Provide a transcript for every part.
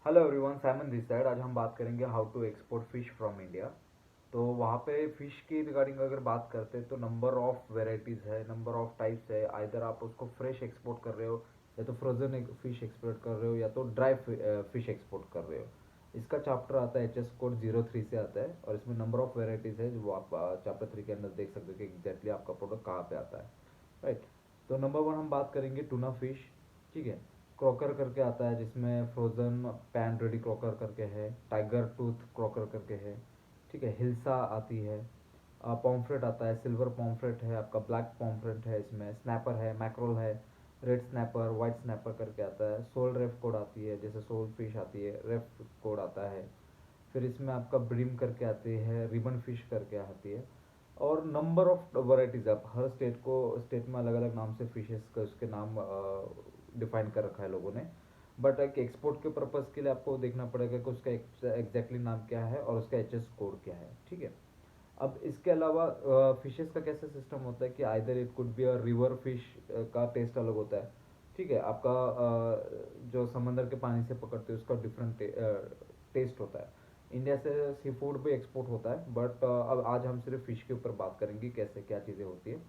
Hello everyone, Simon this side. आज हम बात करेंगे how to export fish from India. तो वहाँ पे फिश की रिगार्डिंग अगर बात करते हैं तो नंबर ऑफ वेराइटीज़ है, नंबर ऑफ टाइप्स है। आइदर आप उसको फ्रेश एक्सपोर्ट कर रहे हो, या तो फ्रोजन फिश एक्सपोर्ट कर रहे हो, या तो ड्राई फिश एक्सपोर्ट कर रहे हो। इसका चैप्टर आता है HS कोड 03 से आता है, और इसमें नंबर ऑफ वेराइटीज़ है जो आप चैप्टर 3 के अंदर देख सकते हो कि एग्जैक्टली आपका प्रोडक्ट कहाँ पे आता है। राइट। तो नंबर वन हम बात करेंगे टूना फिश। ठीक है। क्रॉकर करके आता है जिसमें फ्रोज़न पैन रेडी क्रॉकर करके है, टाइगर टूथ क्रॉकर करके है। ठीक है। हिल्सा आती है। पॉम्फ्रेट आता है, सिल्वर पॉम्फ्रेट है, आपका ब्लैक पॉम्फ्रेट है, इसमें स्नैपर है, मैक्रोल है, रेड स्नैपर, वाइट स्नैपर करके आता है। सोल रेफ कोड आती है, जैसे सोल फिश आती है, रेफ कोड आता है। फिर इसमें आपका ब्रिम करके आती है, रिबन फिश करके आती है। और नंबर ऑफ वैरायटीज़, आप हर स्टेट में अलग अलग नाम से फिशेस का उसके नाम डिफाइन कर रखा है लोगों ने। बट एक एक्सपोर्ट के पर्पज़ के लिए आपको देखना पड़ेगा कि उसका एग्जैक्टली नाम क्या है और उसका HS कोड क्या है। ठीक है। अब इसके अलावा फिशेस का कैसे सिस्टम होता है कि either it could be a river fish का टेस्ट अलग होता है। ठीक है। आपका जो समंदर के पानी से पकड़ते हैं उसका डिफरेंट टेस्ट होता है। इंडिया से सी फूड भी एक्सपोर्ट होता है, बट अब आज हम सिर्फ फिश के ऊपर बात करेंगे कैसे क्या चीज़ें होती है।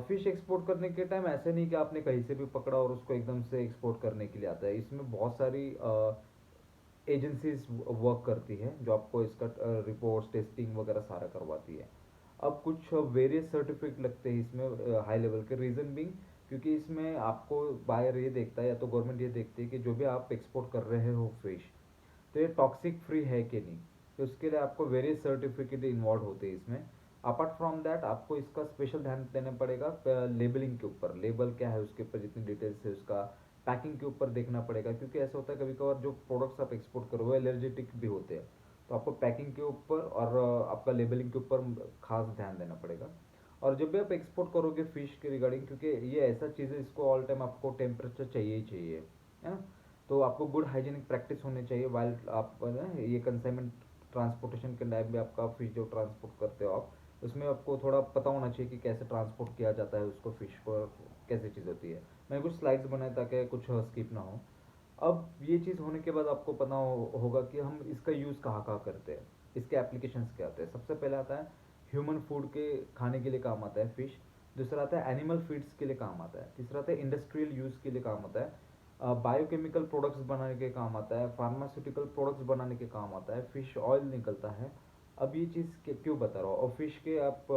फिश एक्सपोर्ट करने के टाइम ऐसे नहीं कि आपने कहीं से भी पकड़ा और उसको एकदम से एक्सपोर्ट करने के लिए आता है। इसमें बहुत सारी एजेंसीज वर्क करती है जो आपको इसका रिपोर्ट्स टेस्टिंग वगैरह सारा करवाती है। अब कुछ वेरियस सर्टिफिकेट लगते हैं इसमें हाई लेवल के, रीज़न बिंग क्योंकि इसमें आपको बायर ये देखता है या तो गवर्नमेंट ये देखती है कि जो भी आप एक्सपोर्ट कर रहे हो फिश, तो ये टॉक्सिक फ्री है कि नहीं। तो उसके लिए आपको वेरियस सर्टिफिकेट इन्वॉल्व होते हैं इसमें। अपार्ट फ्रॉम दैट आपको इसका स्पेशल ध्यान देना पड़ेगा लेबलिंग के ऊपर। लेबल क्या है उसके ऊपर, जितनी डिटेल्स है उसका पैकिंग के ऊपर देखना पड़ेगा, क्योंकि ऐसा होता है कभी कभार जो प्रोडक्ट्स आप एक्सपोर्ट करो वो एलर्जेटिक भी होते हैं। तो आपको पैकिंग के ऊपर और आपका लेबलिंग के ऊपर खास ध्यान देना पड़ेगा। और जब भी आप एक्सपोर्ट करोगे फिश के रिगार्डिंग, क्योंकि ये ऐसा चीज़ है इसको ऑल टाइम आपको टेम्परेचर चाहिए ही चाहिए, है ना। तो आपको गुड हाइजीनिक प्रैक्टिस होनी चाहिए वाइल आप ये कंसाइनमेंट ट्रांसपोर्टेशन के टाइम में आपका फिश जो ट्रांसपोर्ट करते हो आप, उसमें आपको थोड़ा पता होना चाहिए कि कैसे ट्रांसपोर्ट किया जाता है उसको, फिश को कैसे चीज़ होती है। मैंने कुछ स्लाइड्स बनाए ताकि कुछ स्किप ना हो। अब ये चीज़ होने के बाद आपको पता होगा कि हम इसका यूज़ कहाँ कहाँ करते हैं, इसके एप्लीकेशंस क्या आते हैं। सबसे पहले आता है ह्यूमन फूड के खाने के लिए काम आता है फिश। दूसरा आता है एनिमल फीड्स के लिए काम आता है। तीसरा आता है इंडस्ट्रियल यूज़ के लिए काम आता है। बायोकेमिकल प्रोडक्ट्स बनाने के काम आता है। फार्मास्यूटिकल प्रोडक्ट्स बनाने के काम आता है। फिश ऑयल निकलता है। अब ये चीज़ क्यों बता रहा हूँ, और फिश के आप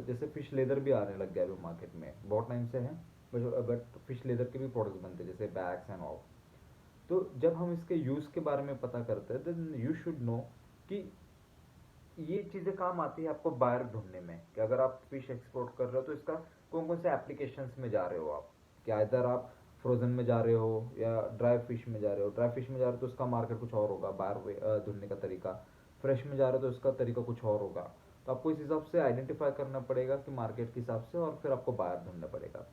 जैसे फिश लेदर भी आने लग गया अभी मार्केट में, बहुत टाइम से है। बट फिश लेदर के भी प्रोडक्ट्स बनते हैं जैसे बैग्स एंड ऑल। तो जब हम इसके यूज़ के बारे में पता करते हैं देन यू शुड नो कि ये चीज़ें काम आती है आपको बायर ढूंढने में, कि अगर आप फिश एक्सपोर्ट कर रहे हो तो इसका कौन कौन से एप्लीकेशंस में जा रहे हो आप। कि इधर आप फ्रोजन में जा रहे हो या ड्राई फिश में जा रहे हो। ड्राई फिश में जा रहे हो तो उसका मार्केट कुछ और होगा, बायर ढूंढने का तरीका। फ्रेश में जा रहे हो तो उसका तरीका कुछ और होगा। तो आपको इस हिसाब से आइडेंटिफाई करना पड़ेगा कि मार्केट के हिसाब से, और फिर आपको बायर ढूंढना पड़ेगा।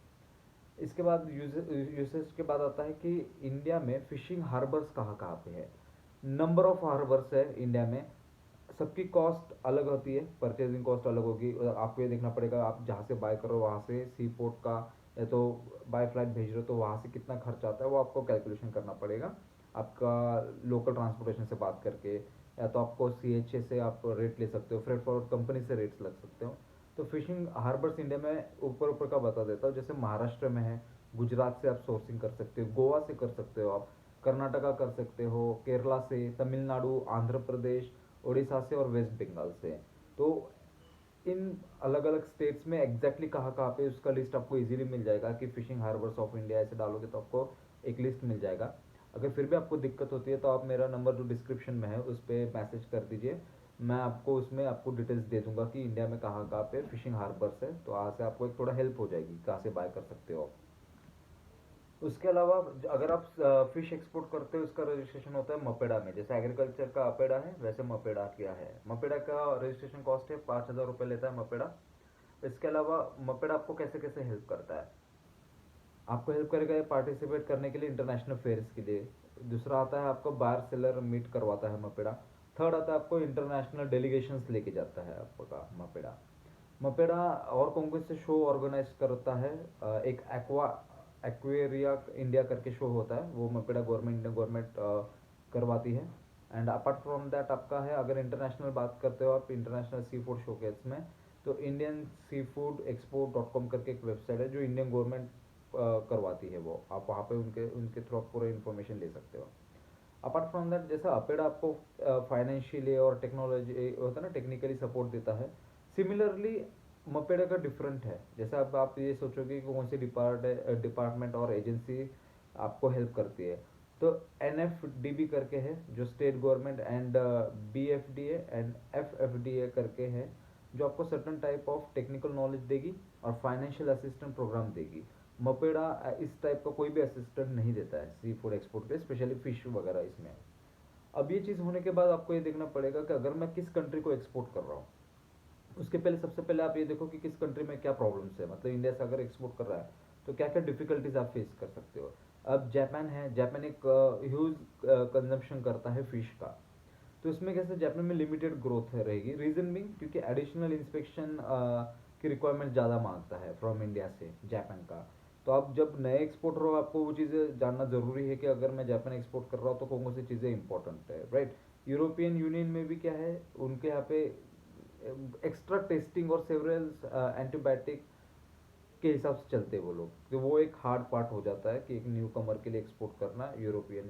इसके बाद यूसेज के बाद आता है कि इंडिया में फिशिंग हार्बर्स कहाँ कहाँ पे है। नंबर ऑफ हार्बर्स है इंडिया में। सबकी कॉस्ट अलग होती है, परचेजिंग कॉस्ट अलग होगी। आपको ये देखना पड़ेगा आप जहाँ से बाय कर रहे हो वहाँ से सी पोर्ट का, या तो बाय फ्लाइट भेज रहे हो तो वहाँ से कितना खर्च आता है वो आपको कैलकुलेशन करना पड़ेगा। आपका लोकल ट्रांसपोर्टेशन से बात करके, या तो आपको CHA से आप रेट ले सकते हो, फ्रेट फॉरवर्ड कंपनी से रेट्स लग सकते हो। तो फिशिंग हार्बर्स इंडिया में ऊपर ऊपर का बता देता हूँ। जैसे महाराष्ट्र में है, गुजरात से आप सोर्सिंग कर सकते हो, गोवा से कर सकते हो आप, कर्नाटका कर सकते हो, केरला से, तमिलनाडु, आंध्र प्रदेश, उड़ीसा से और वेस्ट बंगाल से। तो इन अलग अलग स्टेट्स में एग्जैक्टली कहाँ कहाँ पे उसका लिस्ट आपको इजीली मिल जाएगा। कि फिशिंग हार्बर्स ऑफ इंडिया ऐसे डालोगे तो आपको एक लिस्ट मिल जाएगा। अगर फिर भी आपको दिक्कत होती है तो आप मेरा नंबर जो डिस्क्रिप्शन में है उस पर मैसेज कर दीजिए। मैं आपको उसमें आपको डिटेल्स दे दूंगा कि इंडिया में कहाँ कहाँ पे फिशिंग हार्बर्स है, तो वहाँ से आपको एक थोड़ा हेल्प हो जाएगी कहाँ से बाय कर सकते हो आप। उसके अलावा अगर आप फिश एक्सपोर्ट करते हो उसका रजिस्ट्रेशन होता है मपेडा में। जैसे एग्रीकल्चर का अपेडा है वैसे मपेडा क्या है। मपेडा का रजिस्ट्रेशन कॉस्ट है 5,000 रुपये लेता है मपेडा। इसके अलावा मपेडा आपको कैसे कैसे हेल्प करता है, आपको हेल्प करेगा ये पार्टिसिपेट करने के लिए इंटरनेशनल फेयर्स के लिए। दूसरा आता है आपको बायर सेलर मीट करवाता है मपेडा। थर्ड आता है आपको इंटरनेशनल डेलीगेशंस लेके जाता है आपका मपेडा। मपेडा और कौन कौन से शो ऑर्गेनाइज करता है, एक एक्वेरिया इंडिया करके शो होता है, वो मपेडा गवर्नमेंट करवाती है। एंड अपार्ट फ्रॉम दैट आपका है, अगर इंटरनेशनल बात करते हो आप इंटरनेशनल सी फूड शोकेस में, तो Indian sea food export dot com करके एक वेबसाइट है जो इंडियन गवर्नमेंट करवाती है, वो आप वहाँ पे उनके उनके थ्रू आप पूरे इन्फॉर्मेशन ले सकते हो। अपार्ट फ्रॉम दैट, जैसा अपेडा आपको फाइनेंशियली और टेक्नोलॉजी होता है ना, टेक्निकली सपोर्ट देता है, सिमिलरली मपेडा का डिफरेंट है। जैसे अब आप ये सोचोगे कि कौन सी डिपार्टमेंट और एजेंसी आपको हेल्प करती है, तो NFDB करके है जो state government, and BFDA and FFDA करके है जो आपको certain type of technical knowledge देगी और फाइनेंशियल असिस्टेंट प्रोग्राम देगी। मपेडा इस टाइप का कोई भी असिस्टेंट नहीं देता है सी फूड एक्सपोर्ट पे, स्पेशली फिश वगैरह इसमें। अब ये चीज़ होने के बाद आपको ये देखना पड़ेगा कि अगर मैं किस कंट्री को एक्सपोर्ट कर रहा हूँ, उसके पहले सबसे पहले आप ये देखो कि किस कंट्री में क्या प्रॉब्लम्स है। मतलब इंडिया से अगर एक्सपोर्ट कर रहा है तो क्या क्या डिफिकल्टीज आप फेस कर सकते हो। अब जापान है, जापान एक ह्यूज कंजम्पशन करता है फिश का, तो इसमें कैसे जापान में लिमिटेड ग्रोथ है रहेगी। रीजन भी क्योंकि एडिशनल इंस्पेक्शन की रिक्वायरमेंट ज़्यादा मांगता है फ्रॉम इंडिया से जापान का। तो आप जब नए एक्सपोर्टर हो, आपको वो चीज़ें जानना ज़रूरी है कि अगर मैं जापान एक्सपोर्ट कर रहा हूँ तो कौन कौन सी चीज़ें इंपॉर्टेंट है, राइट। यूरोपियन यूनियन में भी क्या है, उनके यहाँ पे एक्स्ट्रा टेस्टिंग और सेवरल एंटीबायोटिक के हिसाब से चलते हैं वो लोग, तो वो एक हार्ड पार्ट हो जाता है कि एक न्यू कमर के लिए एक्सपोर्ट करना यूरोपियन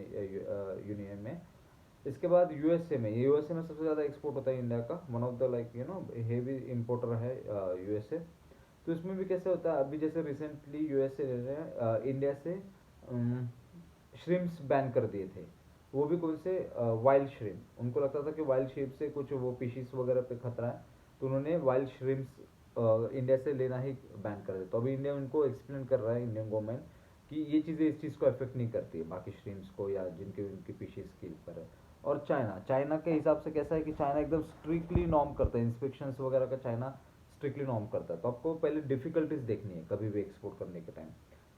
यूनियन में। इसके बाद यूएसए में, ये यूएसए में सबसे ज़्यादा एक्सपोर्ट होता है इंडिया का, one of the like heavy importer है यूएसए। तो इसमें भी कैसे होता है, अभी जैसे रिसेंटली यूएसए ने इंडिया से श्रिम्प्स बैन कर दिए थे। वो भी कौन से, वाइल्ड श्रिम्प। उनको लगता था कि वाइल्ड श्रिम्प से कुछ वो फिशिस वगैरह पे खतरा है, तो उन्होंने वाइल्ड श्रिम्प्स इंडिया से लेना ही बैन कर दिया। तो अभी इंडिया उनको एक्सप्लेन कर रहा है, इंडियन गवर्नमेंट, कि ये चीज़ें इस चीज़ को अफेक्ट नहीं करती है बाकी श्रिम्प्स को या जिनके उनकी फिशिस के ऊपर है। और चाइना, चाइना के हिसाब से कैसा है कि चाइना एकदम स्ट्रिक्टली नॉर्म करता है, इंस्पेक्शंस वगैरह का चाइना स्ट्रिक्टली नॉर्म करता है। तो आपको पहले डिफिकल्टीज देखनी है कभी भी एक्सपोर्ट करने के टाइम।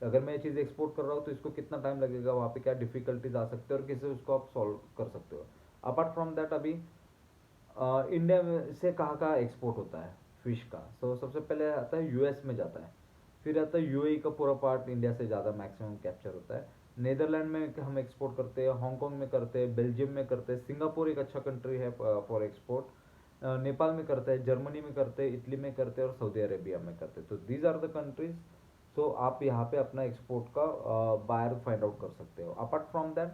अगर मैं ये चीज़ एक्सपोर्ट कर रहा हूँ तो इसको कितना टाइम लगेगा, वहाँ पे क्या डिफिकल्टीज आ सकते हैं और कैसे उसको आप सॉल्व कर सकते हो। अपार्ट फ्रॉम दैट, अभी इंडिया में से कहाँ कहाँ एक्सपोर्ट होता है फिश का, सो सबसे पहले आता है यूएस में जाता है, फिर आता है यूएई का पूरा पार्ट इंडिया से ज़्यादा मैक्सिमम कैप्चर होता है। नेदरलैंड में हम एक्सपोर्ट करते हैं, हांगकॉन्ग में करते हैं, बेल्जियम में करते हैं, सिंगापुर एक अच्छा कंट्री है फॉर एक्सपोर्ट, नेपाल में करते हैं, जर्मनी में करते हैं, इटली में करते हैं और सऊदी अरेबिया में करते हैं। तो दीज आर द कंट्रीज। सो आप यहाँ पे अपना एक्सपोर्ट का बायर फाइंड आउट कर सकते हो। अपार्ट फ्रॉम दैट,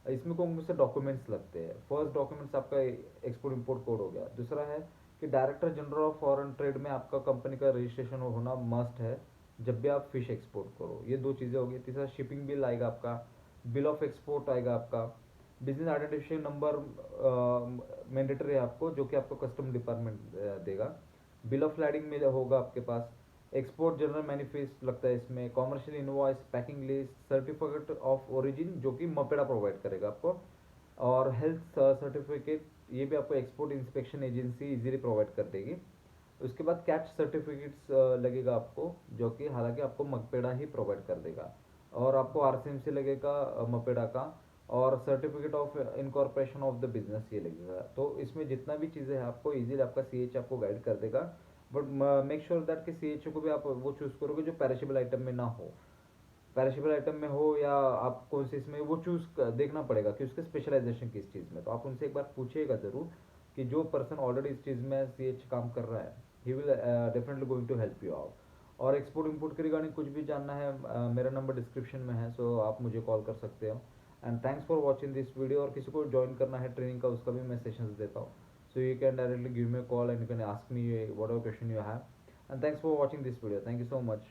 इसमें कौन से डॉक्यूमेंट्स लगते हैं। फर्स्ट डॉक्यूमेंट्स आपका एक्सपोर्ट इंपोर्ट कोड हो गया। दूसरा है कि director general of foreign trade में आपका कंपनी का रजिस्ट्रेशन होना मस्ट है जब भी आप फिश एक्सपोर्ट करो। ये दो चीज़ें होगी। तीसरा शिपिंग बिल आएगा आपका, बिल ऑफ एक्सपोर्ट आएगा आपका, बिजनेस आइडेंटिफिकेशन नंबर मैंडेटरी है आपको, जो कि आपको कस्टम डिपार्टमेंट देगा। बिल ऑफ लैडिंग में होगा आपके पास, एक्सपोर्ट जनरल मैनिफेस्ट लगता है इसमें, commercial invoice, packing list, certificate of origin जो कि मपेडा प्रोवाइड करेगा आपको, और हेल्थ सर्टिफिकेट ये भी आपको export inspection agency easily provide कर देगी। उसके बाद कैच सर्टिफिकेट्स लगेगा आपको, जो कि हालांकि आपको मपेडा ही प्रोवाइड कर देगा, और आपको RCMC लगेगा मपेडा का, और certificate of incorporation of the business ये लगेगा। तो इसमें जितना भी चीज़ें हैं आपको इजीली आपका CH आपको गाइड कर देगा। बट मेक श्योर दैट कि CH को भी आप वो चूज़ करोगे जो पेरिशेबल आइटम में ना हो। पेरिशेबल आइटम में हो या आप कौन से इसमें, वो चूज़ देखना पड़ेगा कि उसके स्पेशलाइजेशन किस चीज़ में। तो आप उनसे एक बार पूछिएगा ज़रूर कि जो पर्सन ऑलरेडी इस चीज़ में CH काम कर रहा है, he will definitely going to help you out. और एक्सपोर्ट इंपोर्ट के रिगार्डिंग कुछ भी जानना है, मेरा नंबर डिस्क्रिप्शन में है, सो आप मुझे कॉल कर सकते हो। And thanks for watching this video. और किसी को ज्वाइन करना है ट्रेनिंग का, उसका भी मैं सेशंस देता हूँ, so you can directly give me a call and you can ask me whatever question you have. And thanks for watching this video. Thank you so much.